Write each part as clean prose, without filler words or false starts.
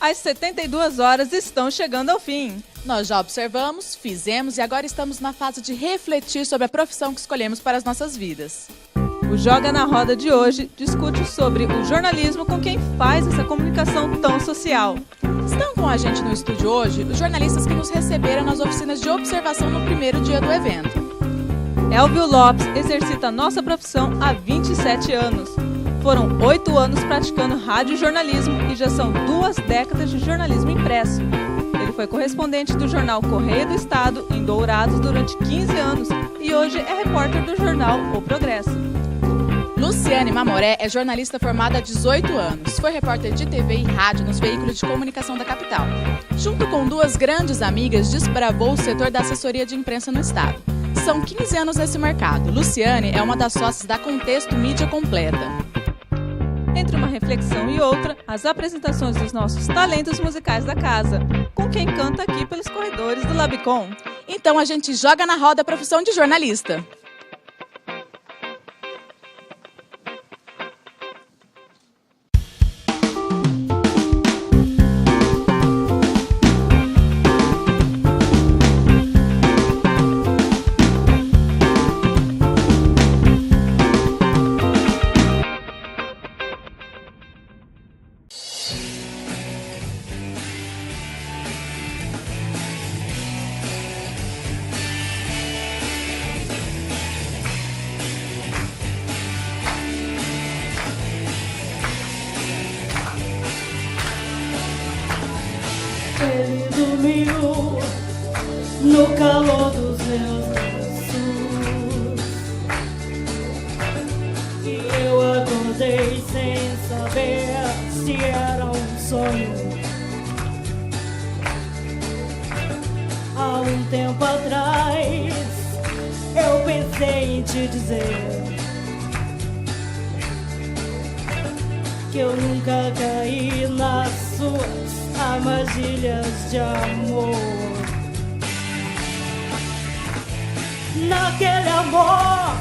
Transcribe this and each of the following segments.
As 72 horas estão chegando ao fim. Nós já observamos, fizemos e agora estamos na fase de refletir sobre a profissão que escolhemos para as nossas vidas. O Joga na Roda de hoje discute sobre o jornalismo com quem faz essa comunicação tão social. Estão com a gente no estúdio hoje os jornalistas que nos receberam nas oficinas de observação no primeiro dia do evento. Elvio Lopes exercita nossa profissão há 27 anos. Foram 8 anos praticando radiojornalismo e já são 2 décadas de jornalismo impresso. Ele foi correspondente do jornal Correio do Estado, em Dourados, durante 15 anos e hoje é repórter do jornal O Progresso. Luciane Mamoré é jornalista formada há 18 anos. Foi repórter de TV e rádio nos veículos de comunicação da capital. Junto com 2 grandes amigas, desbravou o setor da assessoria de imprensa no estado. São 15 anos nesse mercado. Luciane é uma das sócias da Contexto Mídia Completa. Entre uma reflexão e outra, as apresentações dos nossos talentos musicais da casa, com quem canta aqui pelos corredores do Labicom. Então a gente joga na roda a profissão de jornalista. Ele dormiu no calor dos meus braços e eu acordei sem saber se era um sonho. Há um tempo atrás eu pensei em te dizer que eu nunca caí nas suas armadilhas de amor. Naquele amor,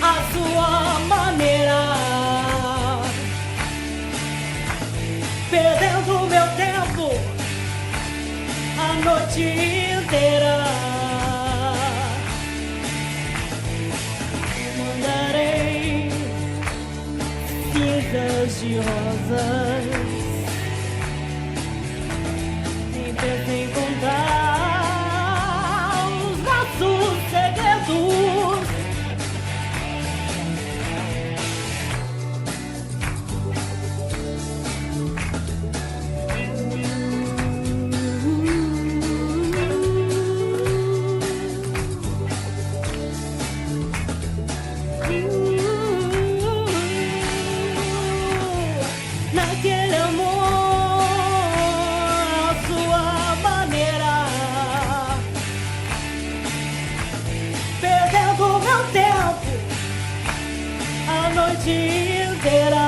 a sua maneira, perdendo meu tempo a noite inteira. Mandarei cinzas de rosas, pensa em contar os nossos segredos. Naquele amor, perdendo meu tempo a noite inteira.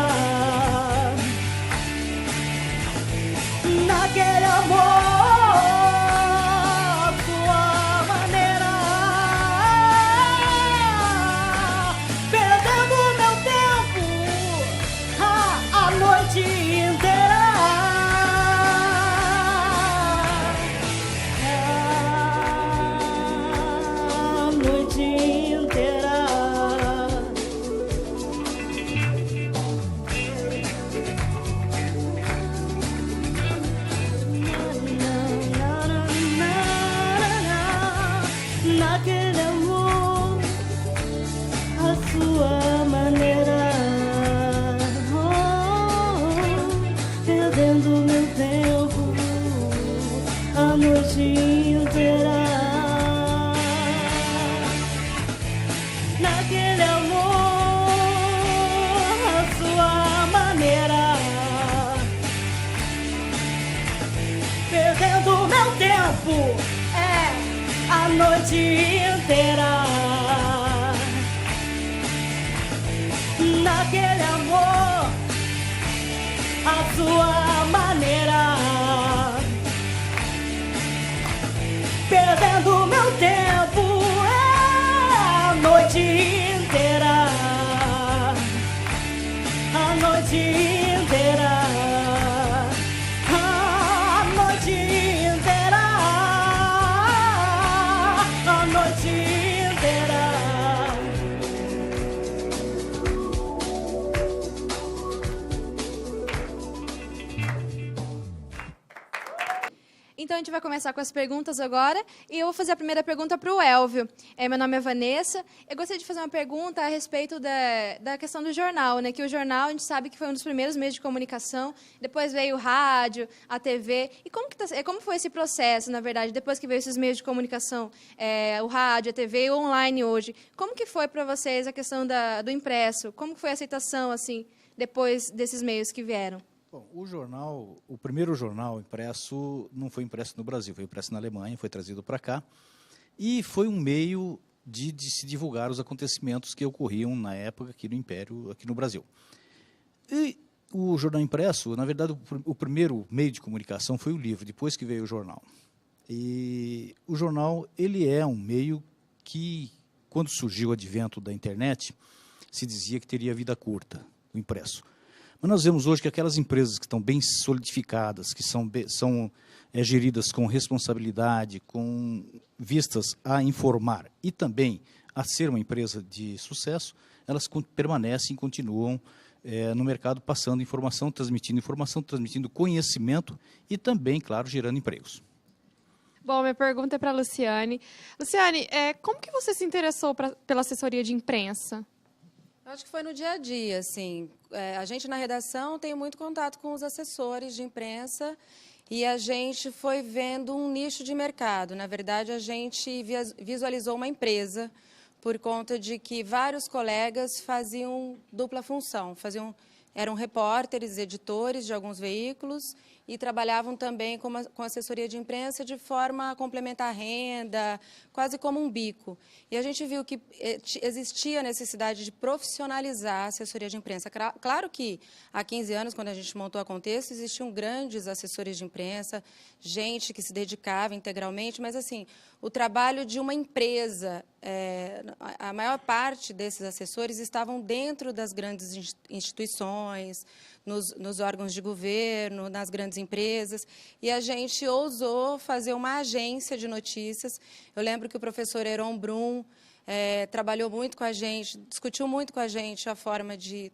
Naquele amor, sua maneira, perdendo meu tempo a noite inteira. Naquele amor, a sua maneira, perdendo meu tempo a noite inteira. Naquele amor, a sua maneira, perdendo meu tempo a noite inteira. Naquele amor, a sua maneira, perdendo meu tempo a noite inteira. A noite inteira. Então, a gente vai começar com as perguntas agora. E eu vou fazer a primeira pergunta para o Elvio. Meu nome é Vanessa. Eu gostaria de fazer uma pergunta a respeito da questão do jornal, né? Que o jornal, a gente sabe que foi um dos primeiros meios de comunicação. Depois veio o rádio, a TV. E como foi esse processo, na verdade, depois que veio esses meios de comunicação, o rádio, a TV e o online hoje? Como que foi para vocês a questão do impresso? Como foi a aceitação, assim, depois desses meios que vieram? Bom, o primeiro jornal impresso não foi impresso no Brasil, foi impresso na Alemanha, foi trazido para cá, e foi um meio de se divulgar os acontecimentos que ocorriam na época aqui no Império, aqui no Brasil. E o jornal impresso, na verdade, o primeiro meio de comunicação foi o livro, depois que veio o jornal. E o jornal, ele é um meio que, quando surgiu o advento da internet, se dizia que teria vida curta, o impresso. Mas nós vemos hoje que aquelas empresas que estão bem solidificadas, que são geridas com responsabilidade, com vistas a informar e também a ser uma empresa de sucesso, elas permanecem e continuam no mercado passando informação, transmitindo conhecimento e também, claro, gerando empregos. Bom, minha pergunta é para a Luciane. Luciane, como que você se interessou pela assessoria de imprensa? Eu acho que foi no dia a dia, assim. A gente na redação tem muito contato com os assessores de imprensa e a gente foi vendo um nicho de mercado. Na verdade, a gente visualizou uma empresa por conta de que vários colegas faziam dupla função, eram repórteres, editores de alguns veículos e trabalhavam também com assessoria de imprensa de forma a complementar a renda, quase como um bico. E a gente viu que existia a necessidade de profissionalizar a assessoria de imprensa. Claro que há 15 anos, quando a gente montou a Contexto, existiam grandes assessores de imprensa, gente que se dedicava integralmente, mas assim, o trabalho de uma empresa, a maior parte desses assessores estavam dentro das grandes instituições, nos órgãos de governo, nas grandes empresas, e a gente ousou fazer uma agência de notícias. Eu lembro que o professor Heron Brum trabalhou muito com a gente, discutiu muito com a gente a forma de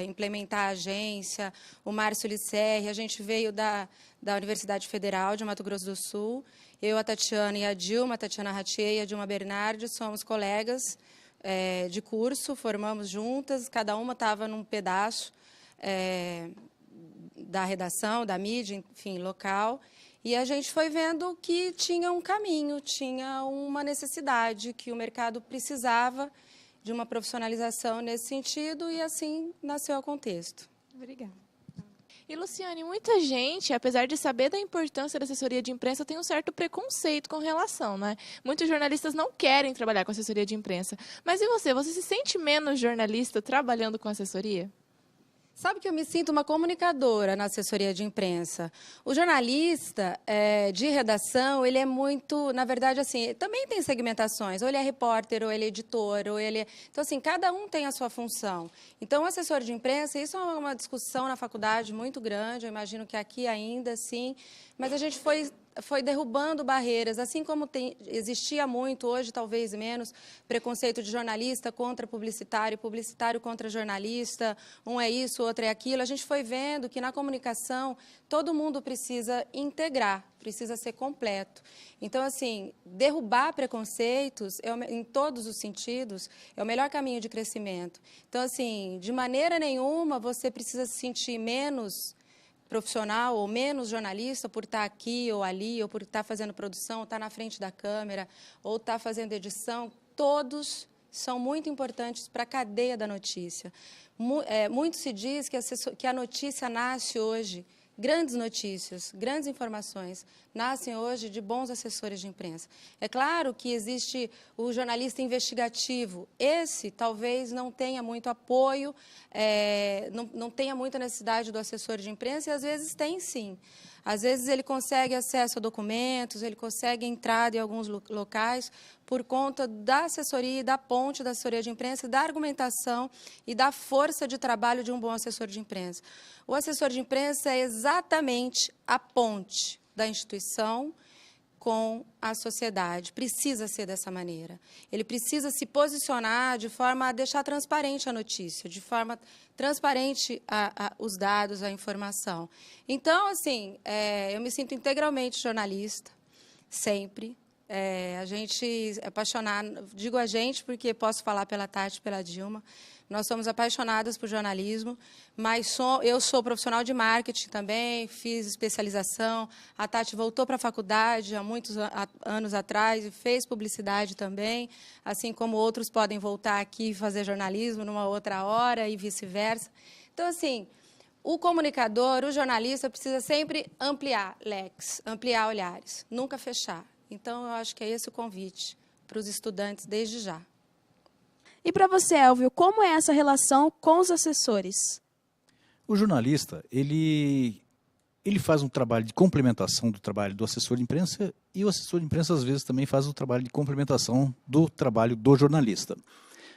implementar a agência, o Márcio Lisserri, a gente veio da Universidade Federal de Mato Grosso do Sul, eu, a Tatiana e a Dilma, a Tatiana Ratier e a Dilma Bernardi, somos colegas de curso, formamos juntas, cada uma estava num pedaço da redação, da mídia, enfim, local, e a gente foi vendo que tinha um caminho, tinha uma necessidade, que o mercado precisava de uma profissionalização nesse sentido, e assim nasceu o Contexto. Obrigada. E, Luciane, muita gente, apesar de saber da importância da assessoria de imprensa, tem um certo preconceito com relação, né? Muitos jornalistas não querem trabalhar com assessoria de imprensa. Mas e você? Você se sente menos jornalista trabalhando com assessoria? Sabe que eu me sinto uma comunicadora na assessoria de imprensa. O jornalista de redação, ele é muito, na verdade, assim, também tem segmentações. Ou ele é repórter, ou ele é editor, ou ele é... Então, assim, cada um tem a sua função. Então, o assessor de imprensa, isso é uma discussão na faculdade muito grande, eu imagino que aqui ainda, sim, mas a gente foi derrubando barreiras, assim como existia muito, hoje talvez menos, preconceito de jornalista contra publicitário, publicitário contra jornalista, um é isso, outro é aquilo. A gente foi vendo que na comunicação todo mundo precisa integrar, precisa ser completo. Então, assim, derrubar preconceitos, em todos os sentidos, é o melhor caminho de crescimento. Então, assim, de maneira nenhuma você precisa se sentir menos profissional ou menos jornalista por estar aqui ou ali, ou por estar fazendo produção, ou estar na frente da câmera, ou estar fazendo edição. Todos são muito importantes para a cadeia da notícia. Muito se diz que a notícia nasce hoje, grandes notícias, grandes informações, nascem hoje de bons assessores de imprensa. É claro que existe o jornalista investigativo. Esse talvez não tenha muito apoio, não tenha muita necessidade do assessor de imprensa, e às vezes tem sim. Às vezes ele consegue acesso a documentos, ele consegue entrada em alguns locais por conta da assessoria e da ponte da assessoria de imprensa, da argumentação e da força de trabalho de um bom assessor de imprensa. O assessor de imprensa é exatamente a ponte da instituição com a sociedade. Precisa ser dessa maneira. Ele precisa se posicionar de forma a deixar transparente a notícia, de forma transparente os dados, a informação. Então, assim, eu me sinto integralmente jornalista, sempre. A gente é apaixonada, digo a gente porque posso falar pela Tati e pela Dilma, nós somos apaixonadas por jornalismo, mas eu sou profissional de marketing também, fiz especialização, a Tati voltou para a faculdade há muitos anos atrás e fez publicidade também, assim como outros podem voltar aqui e fazer jornalismo numa outra hora e vice-versa. Então, assim, o comunicador, o jornalista precisa sempre ampliar leques, ampliar olhares, nunca fechar. Então, eu acho que é esse o convite para os estudantes desde já. E para você, Elvio, como é essa relação com os assessores? O jornalista, ele faz um trabalho de complementação do trabalho do assessor de imprensa e o assessor de imprensa, às vezes, também faz o trabalho de complementação do trabalho do jornalista.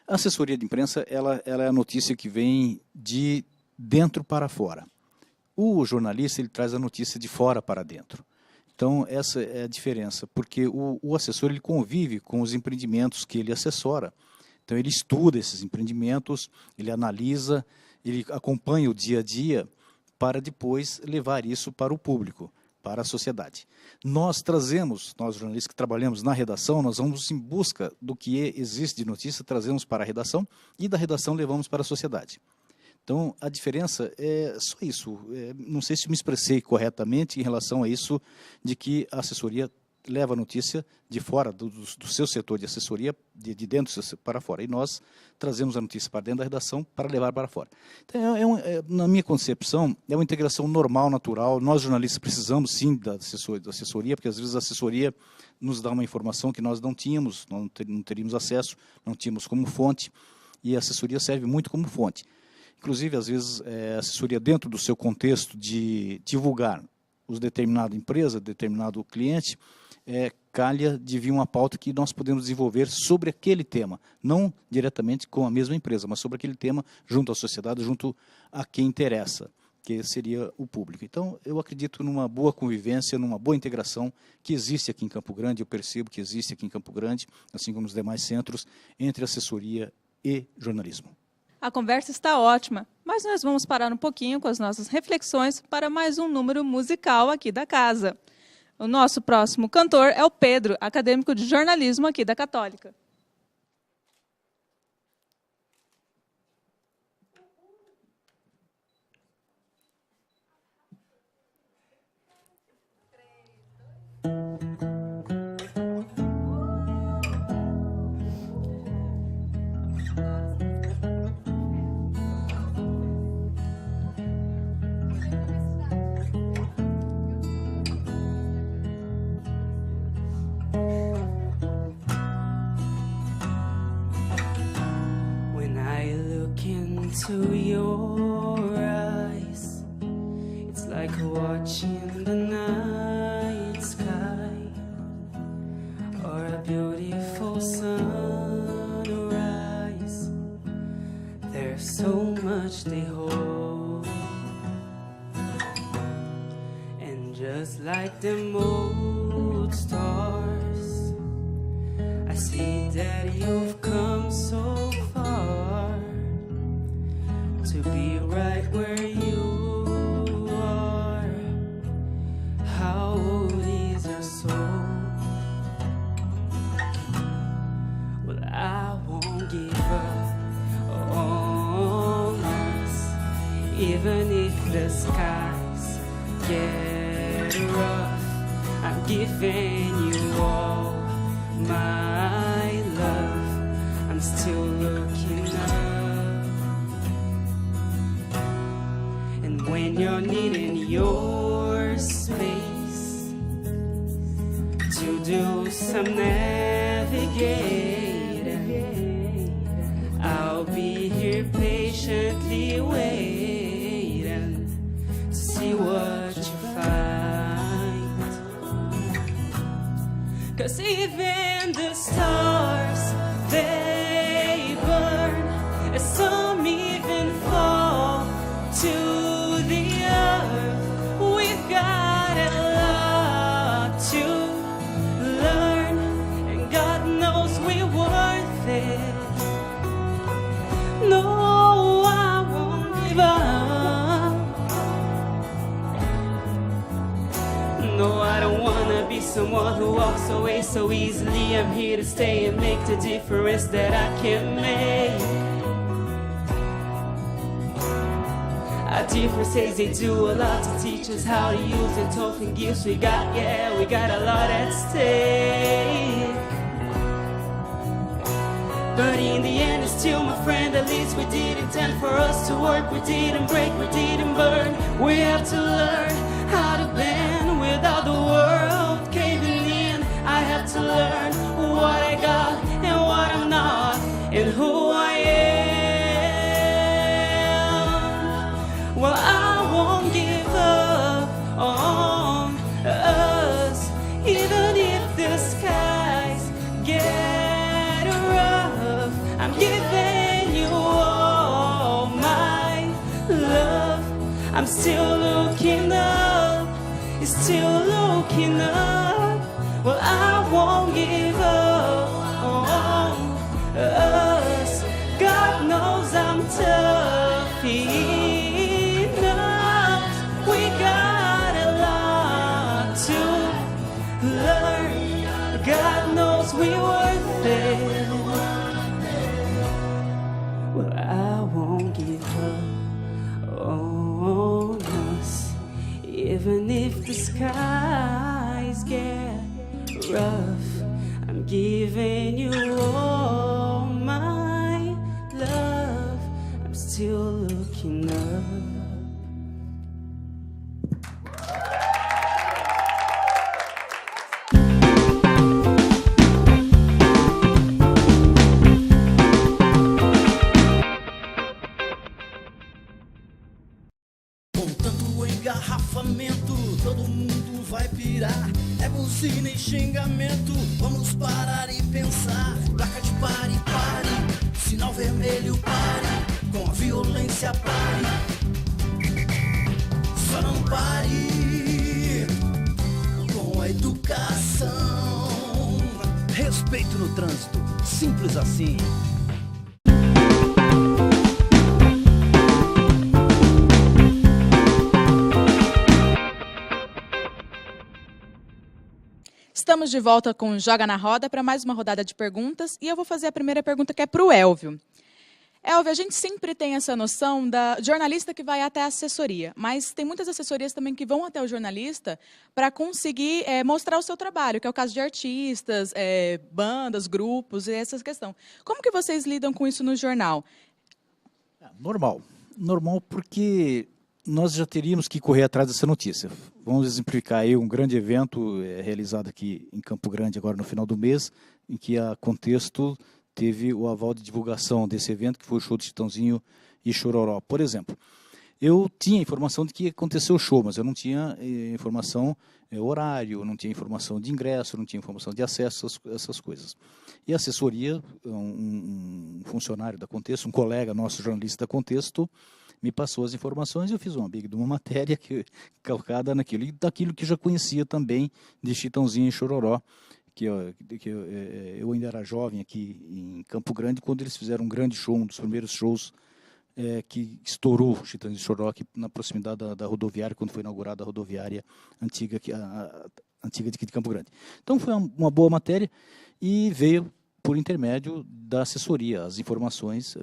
A assessoria de imprensa, ela é a notícia que vem de dentro para fora. O jornalista, ele traz a notícia de fora para dentro. Então, essa é a diferença, porque o assessor ele convive com os empreendimentos que ele assessora. Então, ele estuda esses empreendimentos, ele analisa, ele acompanha o dia a dia para depois levar isso para o público, para a sociedade. Nós jornalistas que trabalhamos na redação, nós vamos em busca do que existe de notícia, trazemos para a redação e da redação levamos para a sociedade. Então, a diferença é só isso. Não sei se me expressei corretamente em relação a isso, de que a assessoria leva a notícia de fora do seu setor de assessoria, de dentro para fora. E nós trazemos a notícia para dentro da redação para levar para fora. Então, na minha concepção, é uma integração normal, natural. Nós, jornalistas, precisamos, sim, da assessoria, porque, às vezes, a assessoria nos dá uma informação que nós não tínhamos, não teríamos acesso, não tínhamos como fonte, e a assessoria serve muito como fonte. Inclusive, às vezes, a assessoria, dentro do seu contexto de divulgar determinada empresa, determinado cliente, calha de vir uma pauta que nós podemos desenvolver sobre aquele tema, não diretamente com a mesma empresa, mas sobre aquele tema junto à sociedade, junto a quem interessa, que seria o público. Então, eu acredito numa boa convivência, numa boa integração que existe aqui em Campo Grande, eu percebo que existe aqui em Campo Grande, assim como nos demais centros, entre assessoria e jornalismo. A conversa está ótima, mas nós vamos parar um pouquinho com as nossas reflexões para mais um número musical aqui da casa. O nosso próximo cantor é o Pedro, acadêmico de jornalismo aqui da Católica. To your eyes, it's like watching the night sky or a beautiful sunrise. There's so much they hold, and just like them old stars, I see that you've come so far to be right where you are. How old is your soul? Well, I won't give up on us, even if the skies get rough. I'm giving you all my love. I'm still looking up. When you're needing your space to do some navigating, I'll be here patiently waiting to see what you find. 'Cause even the stars, they burn, and some even fall to the earth. We've got a lot to No, I don't wanna be someone who walks away so easily. I'm here to stay and make the difference that I can make. Our differences, they do a lot to teach us how to use the token gifts we got. Yeah, we got a lot at stake. But in the end, it's still my friend. At least we didn't intend for us to work. We didn't break, we didn't burn. We have to learn how to bend without the world caving in. I have to learn what I got and what I'm not, and who I am. Well, I won't give up on us, even if the skies get rough. I'm giving you all my love. I'm still looking up, still looking up. Well, I won't give up on us. God knows I'm tough enough. We got a lot to learn. God knows we're worth it. Well, I won't give up on us, even if the skies get rough. I'm giving you all my love. I'm still looking up. Engarrafamento, todo mundo vai pirar. É buzina e xingamento, vamos parar e pensar. Placa de pare, pare, sinal vermelho, pare. Com a violência, pare. Só não pare com a educação. Respeito no trânsito, simples assim. Estamos de volta com Joga na Roda para mais uma rodada de perguntas e eu vou fazer a primeira pergunta que é para o Elvio. Elvio, a gente sempre tem essa noção da jornalista que vai até a assessoria, mas tem muitas assessorias também que vão até o jornalista para conseguir mostrar o seu trabalho, que é o caso de artistas, bandas, grupos e essa questão. Como que vocês lidam com isso no jornal? Normal. Normal porque nós já teríamos que correr atrás dessa notícia. Vamos exemplificar aí um grande evento realizado aqui em Campo Grande agora no final do mês, em que a Contexto teve o aval de divulgação desse evento, que foi o show de Chitãozinho e Chororó, por exemplo. Eu tinha informação de que aconteceu o show, mas eu não tinha informação horário, não tinha informação de ingresso, não tinha informação de acesso, essas coisas. E a assessoria, um funcionário da Contexto, um colega nosso jornalista da Contexto, me passou as informações e eu fiz uma big de uma matéria calcada naquilo, e daquilo que já conhecia também de Chitãozinho e Chororó, que eu ainda era jovem aqui em Campo Grande, quando eles fizeram um grande show, um dos primeiros shows que estourou Chitãozinho e Chororó aqui na proximidade da rodoviária, quando foi inaugurada a rodoviária antiga, antiga de Campo Grande. Então foi uma boa matéria e veio por intermédio da assessoria. As informações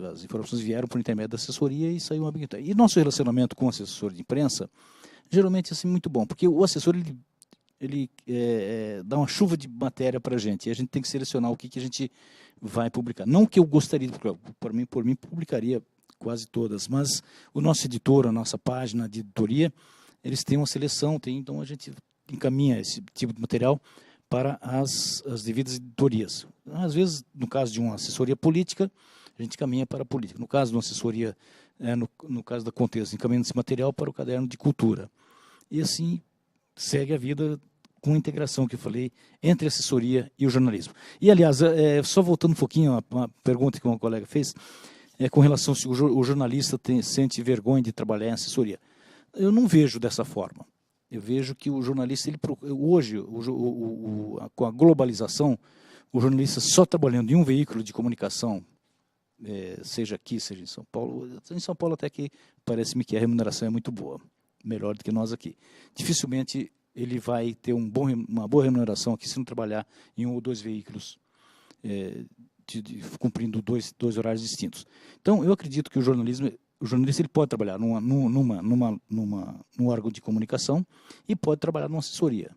vieram por intermédio da assessoria e saiu uma big. E nosso relacionamento com o assessor de imprensa, geralmente assim, muito bom, porque o assessor ele dá uma chuva de matéria para a gente, e a gente tem que selecionar o que a gente vai publicar. Não que eu gostaria de publicar, por mim publicaria quase todas, mas o nosso editor, a nossa página de editoria, eles têm uma seleção, então a gente encaminha esse tipo de material para as devidas editorias. Às vezes, no caso de uma assessoria política, a gente caminha para a política. No caso de uma assessoria, no caso da Contexto, encaminhando esse material para o caderno de cultura. E assim segue a vida com a integração que eu falei entre a assessoria e o jornalismo. E, aliás, só voltando um pouquinho a uma pergunta que uma colega fez, com relação se o jornalista sente vergonha de trabalhar em assessoria. Eu não vejo dessa forma. Eu vejo que o jornalista, hoje, com a globalização, o jornalista só trabalhando em um veículo de comunicação, seja aqui, seja em São Paulo. Em São Paulo até que parece-me que a remuneração é muito boa, melhor do que nós aqui. Dificilmente ele vai ter uma boa remuneração aqui se não trabalhar em 1 ou 2 veículos, cumprindo dois horários distintos. Então, eu acredito que o jornalista ele pode trabalhar num órgão de comunicação e pode trabalhar numa assessoria,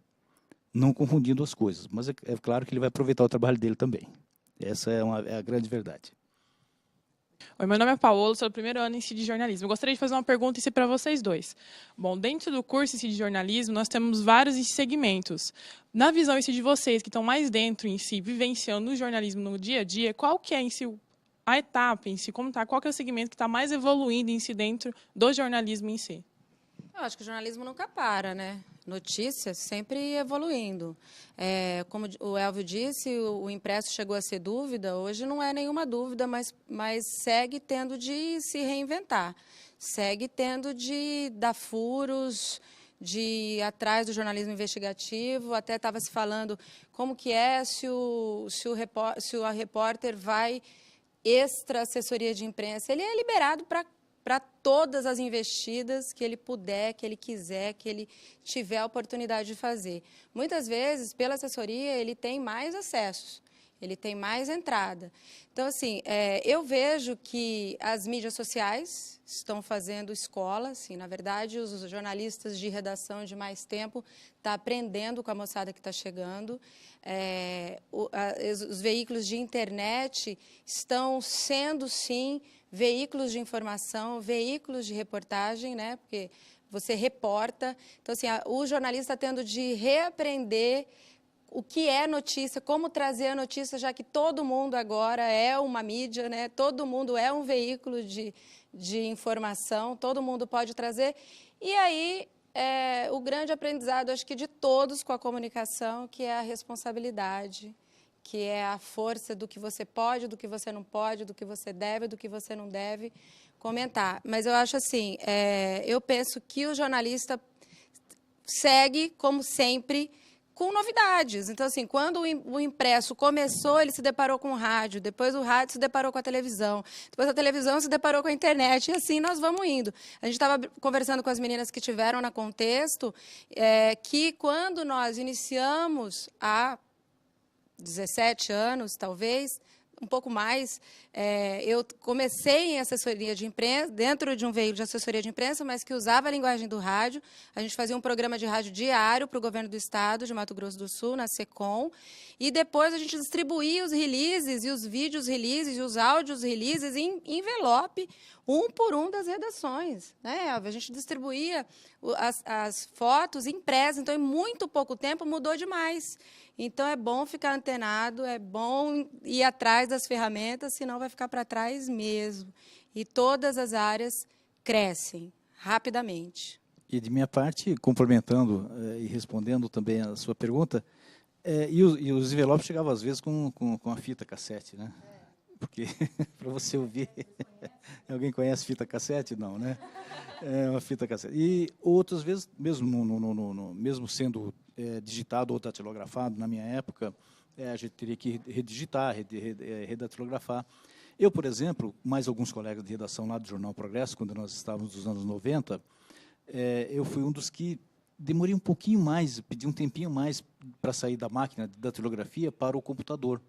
não confundindo as coisas. Mas é claro que ele vai aproveitar o trabalho dele também. Essa é a grande verdade. Oi, meu nome é Paulo, sou do primeiro ano em si de jornalismo. Eu gostaria de fazer uma pergunta para vocês dois. Bom, dentro do curso em si de jornalismo, nós temos vários segmentos. Na visão em si de vocês, que estão mais dentro em si, vivenciando o jornalismo no dia a dia, qual que é em si a etapa em si, qual que é o segmento que está mais evoluindo em si dentro do jornalismo em si? Eu acho que o jornalismo nunca para, né? Notícias sempre evoluindo. Como o Elvio disse, o impresso chegou a ser dúvida, hoje não é nenhuma dúvida, mas segue tendo de se reinventar, segue tendo de dar furos, de ir atrás do jornalismo investigativo. Até estava se falando como que é se a repórter vai extra assessoria de imprensa. Ele é liberado para todas as investidas que ele puder, que ele quiser, que ele tiver a oportunidade de fazer. Muitas vezes, pela assessoria, ele tem mais acessos, ele tem mais entrada. Então, assim, eu vejo que as mídias sociais estão fazendo escola, assim, na verdade, os jornalistas de redação de mais tempo estão aprendendo com a moçada que está chegando. Os veículos de internet estão sendo, sim, veículos de informação, veículos de reportagem, né? Porque você reporta. Então, assim, o jornalista está tendo de reaprender o que é notícia, como trazer a notícia, já que todo mundo agora é uma mídia, né? Todo mundo é um veículo de informação, todo mundo pode trazer. E aí, o grande aprendizado, acho que de todos com a comunicação, que é a responsabilidade, que é a força do que você pode, do que você não pode, do que você deve, do que você não deve comentar. Mas eu acho assim, eu penso que o jornalista segue, como sempre, com novidades. Então, assim, quando o impresso começou, ele se deparou com o rádio, depois o rádio se deparou com a televisão, depois a televisão se deparou com a internet, e assim nós vamos indo. A gente estava conversando com as meninas que tiveram na Contexto, que quando nós iniciamos há 17 anos, talvez, um pouco mais, eu comecei em assessoria de imprensa, dentro de um veículo de assessoria de imprensa, mas que usava a linguagem do rádio. A gente fazia um programa de rádio diário para o governo do estado de Mato Grosso do Sul, na SECOM, e depois a gente distribuía os releases, e os vídeos releases, e os áudios releases em envelope, um por um das redações, né, Elvia? A gente distribuía as fotos impressas, então, em muito pouco tempo, mudou demais. Então, é bom ficar antenado, é bom ir atrás das ferramentas, senão vai ficar para trás mesmo. E todas as áreas crescem rapidamente. E, de minha parte, complementando e respondendo também a sua pergunta, e os envelopes chegavam, às vezes, com a fita cassete, né? Porque, para você ouvir... Alguém conhece fita cassete? Não, né? É uma fita cassete. E outras vezes, mesmo sendo digitado ou datilografado, na minha época, a gente teria que redigitar, redatilografar. Eu, por exemplo, mais alguns colegas de redação lá do Jornal Progresso, quando nós estávamos nos anos 90, eu fui um dos que demorei um pouquinho mais, pedi um tempinho mais para sair da máquina de datilografia para o computador.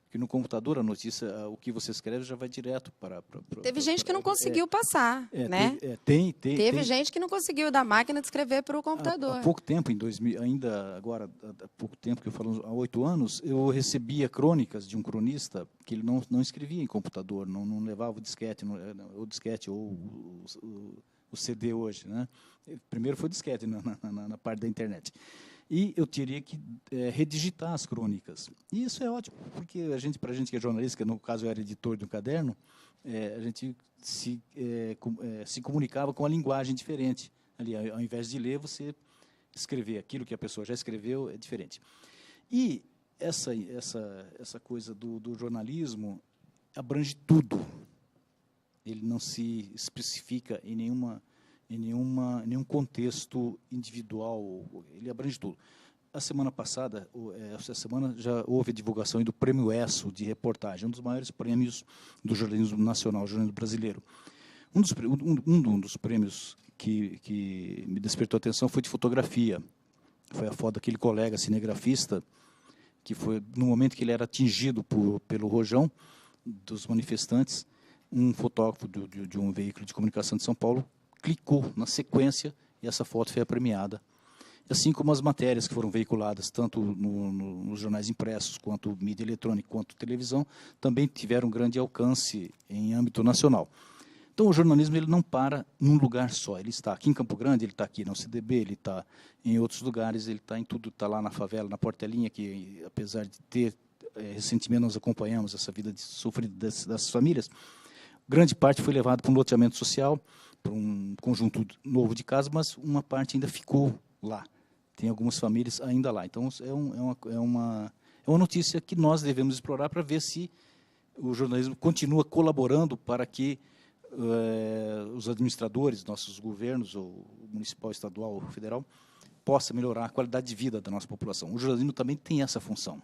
Porque no computador a notícia, o que você escreve já vai direto para... Teve gente que não conseguiu passar, né? Teve gente que não conseguiu da máquina de escrever para o computador. Há pouco tempo, em 2000, ainda agora, há pouco tempo, que eu falo, há 8 anos, eu recebia crônicas de um cronista que ele não escrevia em computador, não levava o disquete ou o CD hoje, né? Primeiro foi o disquete na parte da internet. E eu teria que redigitar as crônicas. E isso é ótimo, porque para a gente que é jornalista, que no caso eu era editor de um caderno, a gente se comunicava com uma linguagem diferente. Ali, ao invés de ler, você escrever aquilo que a pessoa já escreveu, é diferente. E essa coisa do jornalismo abrange tudo. Ele não se especifica em nenhum contexto individual, ele abrange tudo. A semana passada, essa semana, já houve a divulgação do Prêmio ESSO de reportagem, um dos maiores prêmios do jornalismo nacional, jornalismo brasileiro. Um dos prêmios que me despertou a atenção foi de fotografia. Foi a foto daquele colega cinegrafista, que foi no momento que ele era atingido pelo rojão dos manifestantes, um fotógrafo de um veículo de comunicação de São Paulo clicou na sequência e essa foto foi premiada. Assim como as matérias que foram veiculadas, tanto nos jornais impressos, quanto mídia eletrônica, quanto televisão, também tiveram grande alcance em âmbito nacional. Então, o jornalismo ele não para num lugar só. Ele está aqui em Campo Grande, ele está aqui na UCDB, ele está em outros lugares, ele está em tudo, está lá na favela, na Portelinha, que, apesar de ter, recentemente nós acompanhamos essa vida sofrida das famílias, grande parte foi levada para um loteamento social, para um conjunto novo de casas, mas uma parte ainda ficou lá. Tem algumas famílias ainda lá. Então, é uma notícia que nós devemos explorar para ver se o jornalismo continua colaborando para que os administradores, nossos governos, ou municipal, estadual ou federal, possa melhorar a qualidade de vida da nossa população. O jornalismo também tem essa função,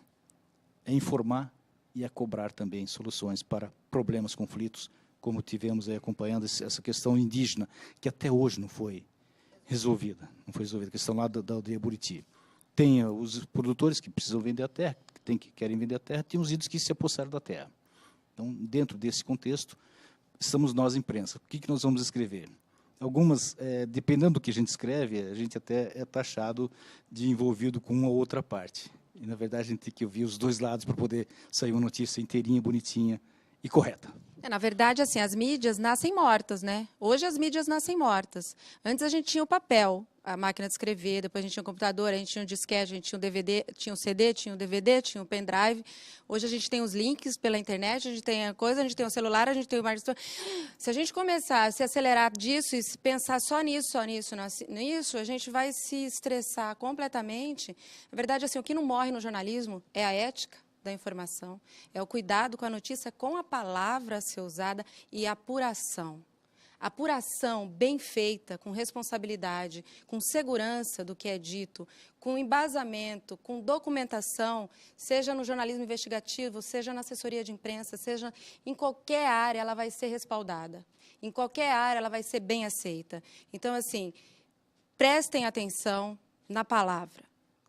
é informar e é cobrar também soluções para problemas, conflitos, como tivemos aí acompanhando essa questão indígena, que até hoje não foi resolvida. Não foi resolvida, a questão lá da aldeia Buriti. Tem os produtores que precisam vender a terra, que querem vender a terra, tem os índios que se apossaram da terra. Então, dentro desse contexto, estamos nós, imprensa. O que nós vamos escrever? Algumas, dependendo do que a gente escreve, a gente até é taxado de envolvido com uma ou outra parte. E, na verdade, a gente tem que ouvir os dois lados para poder sair uma notícia inteirinha, bonitinha e correta. Na verdade, assim, as mídias nascem mortas, né? Hoje as mídias nascem mortas. Antes a gente tinha o papel, a máquina de escrever, depois a gente tinha o computador, a gente tinha o disquete, a gente tinha o DVD, tinha o CD, tinha o DVD, tinha o pendrive. Hoje a gente tem os links pela internet, a gente tem a coisa, a gente tem o celular, a gente tem o smartphone. Se a gente começar a se acelerar disso e pensar só nisso, a gente vai se estressar completamente. Na verdade, assim, o que não morre no jornalismo é a ética da informação, é o cuidado com a notícia, com a palavra a ser usada e a apuração. Apuração bem feita, com responsabilidade, com segurança do que é dito, com embasamento, com documentação, seja no jornalismo investigativo, seja na assessoria de imprensa, seja em qualquer área, ela vai ser respaldada. Em qualquer área, ela vai ser bem aceita. Então, assim, prestem atenção na palavra.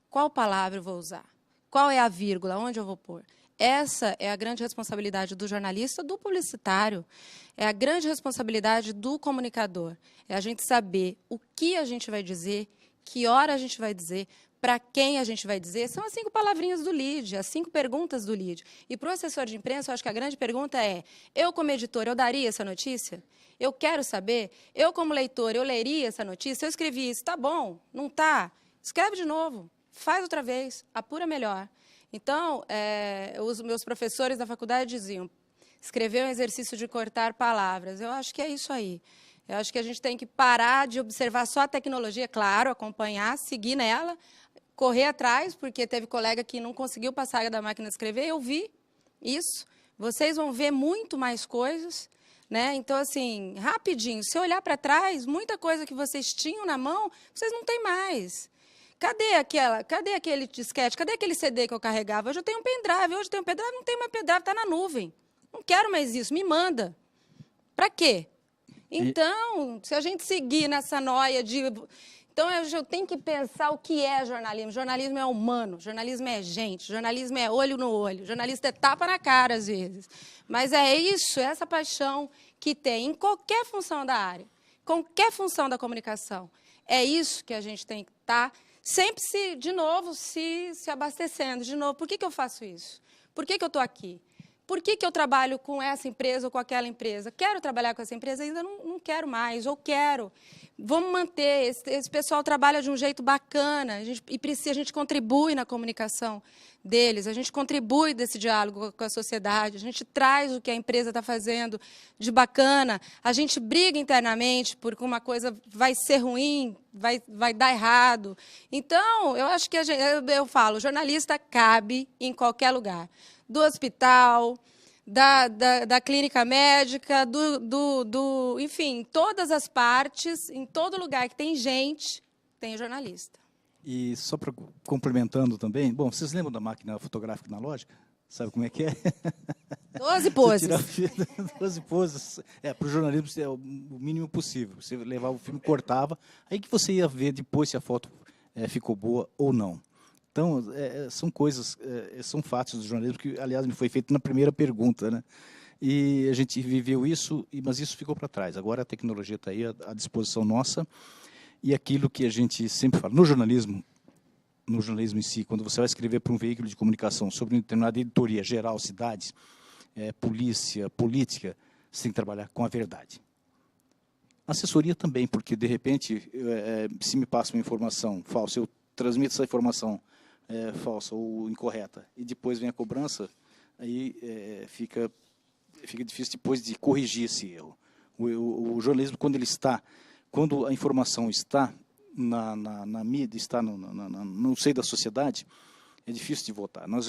Qual palavra eu vou usar? Qual é a vírgula? Onde eu vou pôr? Essa é a grande responsabilidade do jornalista, do publicitário. É a grande responsabilidade do comunicador. É a gente saber o que a gente vai dizer, que hora a gente vai dizer, para quem a gente vai dizer. São as 5 palavrinhas do lead, as 5 perguntas do lead. E para o assessor de imprensa, eu acho que a grande pergunta é, eu como editor, eu daria essa notícia? Eu quero saber? Eu como leitor, eu leria essa notícia? Eu escrevi isso, tá bom? Não tá? Escreve de novo. Faz outra vez, apura melhor. Então, os meus professores da faculdade diziam, escrever é um exercício de cortar palavras. Eu acho que é isso aí. Eu acho que a gente tem que parar de observar só a tecnologia, claro, acompanhar, seguir nela, correr atrás, porque teve colega que não conseguiu passar da máquina de escrever, eu vi isso. Vocês vão ver muito mais coisas, né? Então, assim, rapidinho, se olhar para trás, muita coisa que vocês tinham na mão, vocês não têm mais. Cadê aquele disquete? Cadê aquele CD que eu carregava? Hoje eu tenho um pendrive, hoje eu tenho um pendrive, não tenho mais pendrive, está na nuvem. Não quero mais isso, me manda. Para quê? Então, se a gente seguir nessa noia de... Então, eu tenho que pensar o que é jornalismo. Jornalismo é humano, jornalismo é gente, jornalismo é olho no olho, jornalista é tapa na cara, às vezes. Mas é isso, é essa paixão que tem em qualquer função da área, qualquer função da comunicação. É isso que a gente tem que estar... sempre, se abastecendo. De novo, por que eu faço isso? Por que eu estou aqui? Por que eu trabalho com essa empresa ou com aquela empresa? Quero trabalhar com essa empresa, ainda não quero mais, ou quero. Vamos manter, esse pessoal trabalha de um jeito bacana, a gente contribui na comunicação deles, a gente contribui desse diálogo com a sociedade, a gente traz o que a empresa está fazendo de bacana, a gente briga internamente porque uma coisa vai ser ruim, vai dar errado. Então, eu acho que eu falo, jornalista cabe em qualquer lugar, do hospital, da clínica médica, enfim, todas as partes, em todo lugar que tem gente, tem jornalista. E só para complementando também, bom, vocês lembram da máquina fotográfica analógica? Sabe como é que é? 12 poses. 12 poses. Para o jornalismo é o mínimo possível. Você levava o filme, cortava, aí que você ia ver depois se a foto ficou boa ou não. Então, são coisas, são fatos do jornalismo que, aliás, me foi feito na primeira pergunta, né? E a gente viveu isso, mas isso ficou para trás. Agora a tecnologia está aí à disposição nossa, e aquilo que a gente sempre fala, no jornalismo em si, quando você vai escrever para um veículo de comunicação sobre uma determinada editoria geral, cidades, polícia, política, você tem que trabalhar com a verdade. Assessoria também, porque, de repente, se me passa uma informação falsa, eu transmito essa informação falsa ou incorreta, e depois vem a cobrança, aí fica difícil depois de corrigir esse erro. O jornalismo, quando a informação está na mídia, está no seio da sociedade, é difícil de votar. Nós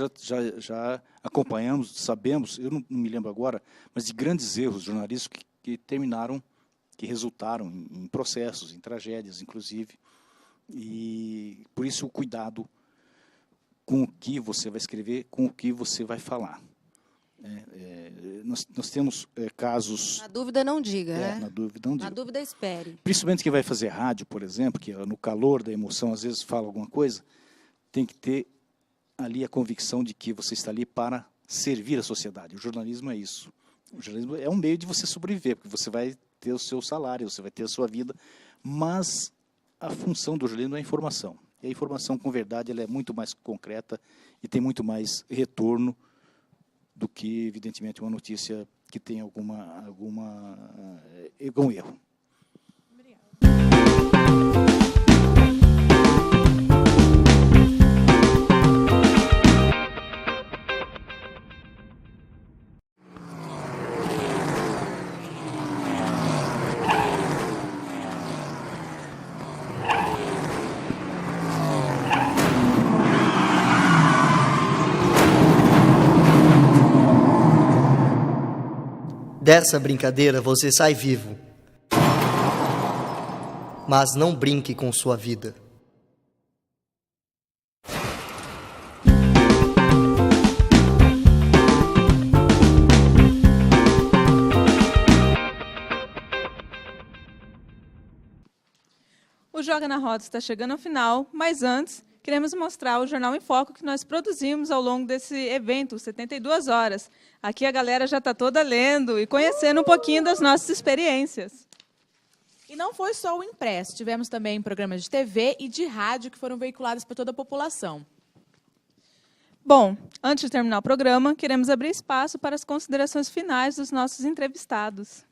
já acompanhamos, sabemos, eu não me lembro agora, mas de grandes erros jornalísticos que resultaram em processos, em tragédias, inclusive. E, por isso, o cuidado com o que você vai escrever, com o que você vai falar. Nós temos casos... Na dúvida, não diga, né? Na dúvida, não diga. Na dúvida, espere. Principalmente quem vai fazer rádio, por exemplo, que no calor da emoção, às vezes, fala alguma coisa, tem que ter ali a convicção de que você está ali para servir a sociedade. O jornalismo é isso. O jornalismo é um meio de você sobreviver, porque você vai ter o seu salário, você vai ter a sua vida, mas a função do jornalismo é a informação. E a informação, com verdade, ela é muito mais concreta e tem muito mais retorno do que, evidentemente, uma notícia que tem algum erro. Dessa brincadeira você sai vivo. Mas não brinque com sua vida. O Joga na Roda está chegando ao final, mas antes queremos mostrar o Jornal em Foco que nós produzimos ao longo desse evento, 72 horas. Aqui a galera já está toda lendo e conhecendo um pouquinho das nossas experiências. E não foi só o impresso, tivemos também programas de TV e de rádio que foram veiculados para toda a população. Bom, antes de terminar o programa, queremos abrir espaço para as considerações finais dos nossos entrevistados.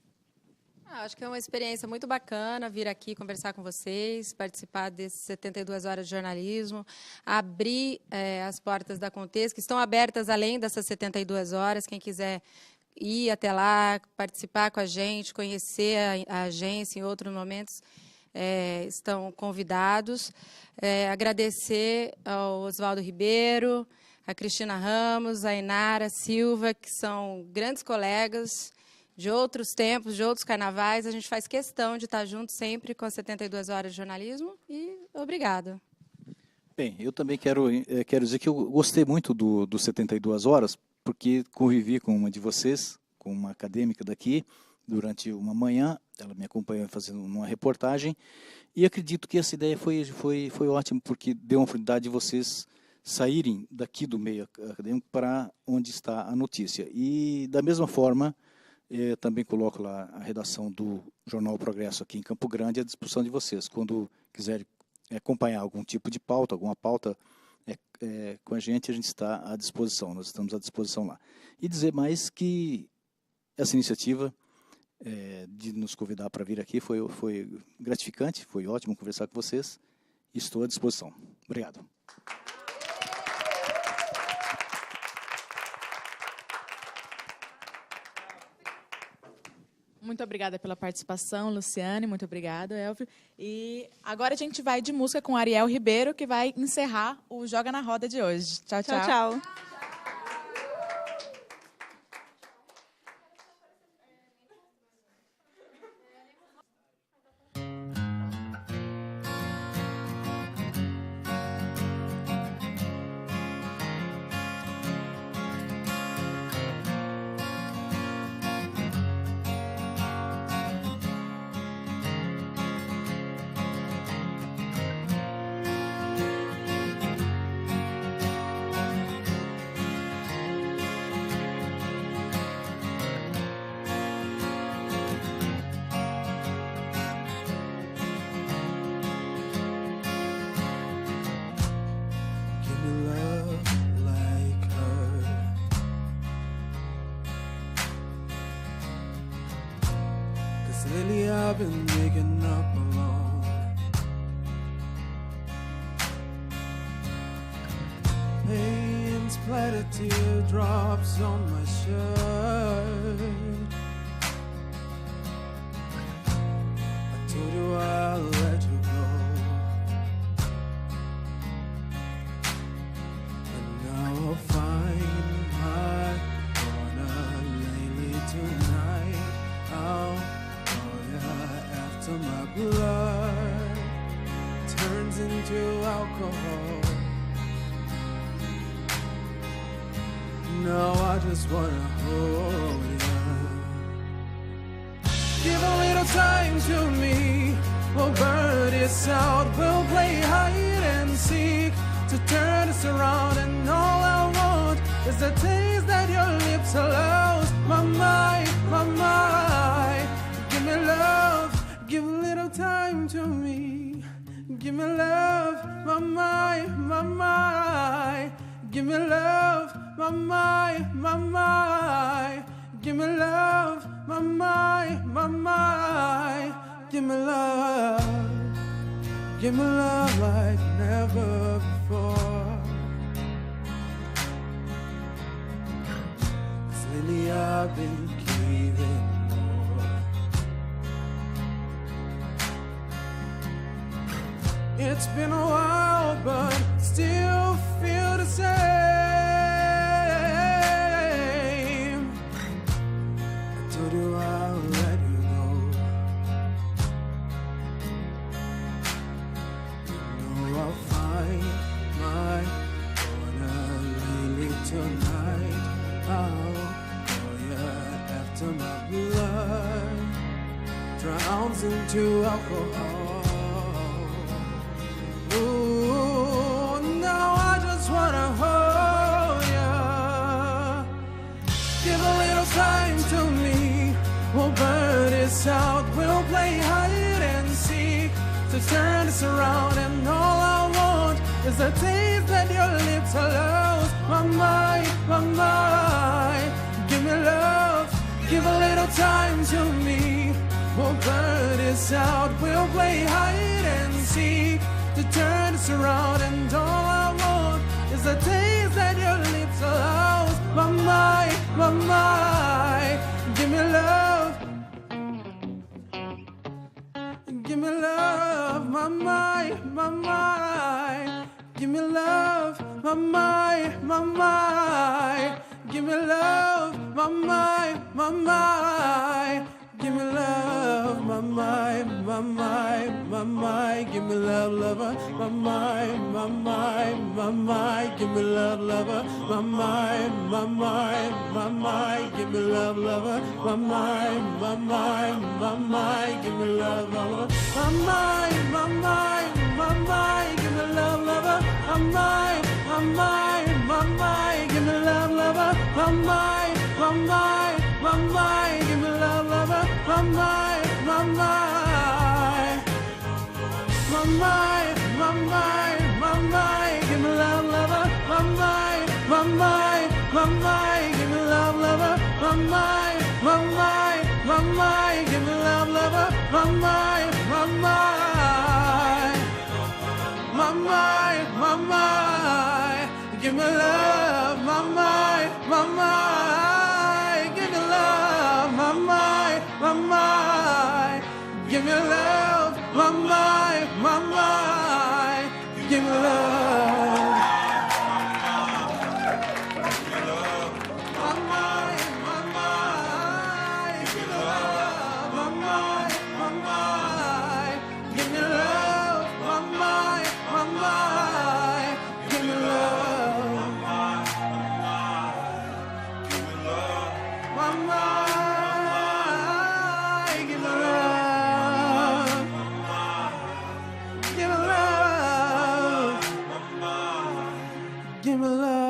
Acho que é uma experiência muito bacana vir aqui conversar com vocês, participar desses 72 horas de jornalismo, abrir as portas da Contexto, que estão abertas além dessas 72 horas. Quem quiser ir até lá, participar com a gente, conhecer a agência em outros momentos, estão convidados. Agradecer ao Oswaldo Ribeiro, a Cristina Ramos, a Inara Silva, que são grandes colegas de outros tempos, de outros carnavais. A gente faz questão de estar junto sempre com as 72 horas de jornalismo e obrigada. Bem, eu também quero dizer que eu gostei muito do 72 horas, porque convivi com uma de vocês, com uma acadêmica daqui, durante uma manhã. Ela me acompanhou fazendo uma reportagem e acredito que essa ideia foi ótima, porque deu uma oportunidade de vocês saírem daqui do meio acadêmico para onde está a notícia. E, da mesma forma, também coloco lá a redação do Jornal Progresso aqui em Campo Grande à disposição de vocês. Quando quiserem acompanhar algum tipo de pauta, alguma pauta com a gente está à disposição, nós estamos à disposição lá. E dizer mais que essa iniciativa de nos convidar para vir aqui foi gratificante, foi ótimo conversar com vocês e estou à disposição. Obrigado. Muito obrigada pela participação, Luciane. Muito obrigada, Elvio. E agora a gente vai de música com Ariel Ribeiro, que vai encerrar o Joga na Roda de hoje. Tchau, tchau. Tchau, tchau. Lately I've been waking up alone. Pain splattered teardrops on my shirt. I told you I'll let you go, and now I'll find my corner lately tonight. Oh yeah, after my blood turns into alcohol. Now I just wanna hold you. Give a little time to me. We'll burn this out. We'll play hide and seek to turn this around. And all I want is the taste that your lips allows. My mind, my mind. Give me love. Give a little time to me. Give me love. My mind, my mind. Give me love, my mind, my mind. Give me love, my mind, my mind. Give me love. Give me love like never before. 'Cause lately I've been craving more. It's been a while, but still feel the same. I told you I'll let you go. You know I'll find my corner lately tonight. Oh yeah, after my blood drowns into alcohol. Ooh, now I just wanna hold ya. Give a little time to me. We'll burn this out. We'll play hide and seek to turn this around. And all I want is the taste that your lips allows. My mind, my mind. Give me love. Give a little time to me. We'll burn this out. We'll play hide and seek to turn this around. And all I want is the taste that your lips allows. My mind, my mind. Give me love. Give me love, my mind, my mind. Give me love, my mind, my mind. Give me love, my mind, my mind. Give me love, my mind, my mind, my mind. Give me love, lover, my mind, my mind, my mind. Give me love, lover, my mind, my mind, my mind. Give me love, lover, my mind, my mind, my mind. Give me love, lover, my mind, my mind, my mind. Give me love, lover, my mind, my mind, my mind. Give me love, lover, my mind, my mind, my mind. Give me love, lover, my mind, my mind. My mind, my mind, my mind. Give me love, lover, my mind, my mind, my mind. Give me love, lover, my mind, my mind, my mind. Give me love, lover, my mind, my mind. My mind, my mind. Give me love, my mind, my mind. Give me love, my mind, my mind. Give me love, my mind, my mind. Give me love. My mind, my mind. Give me love, my mind, my mind. Give me love, my mind, my mind. Give me love. My mind, give me love. Give me love. Give me love.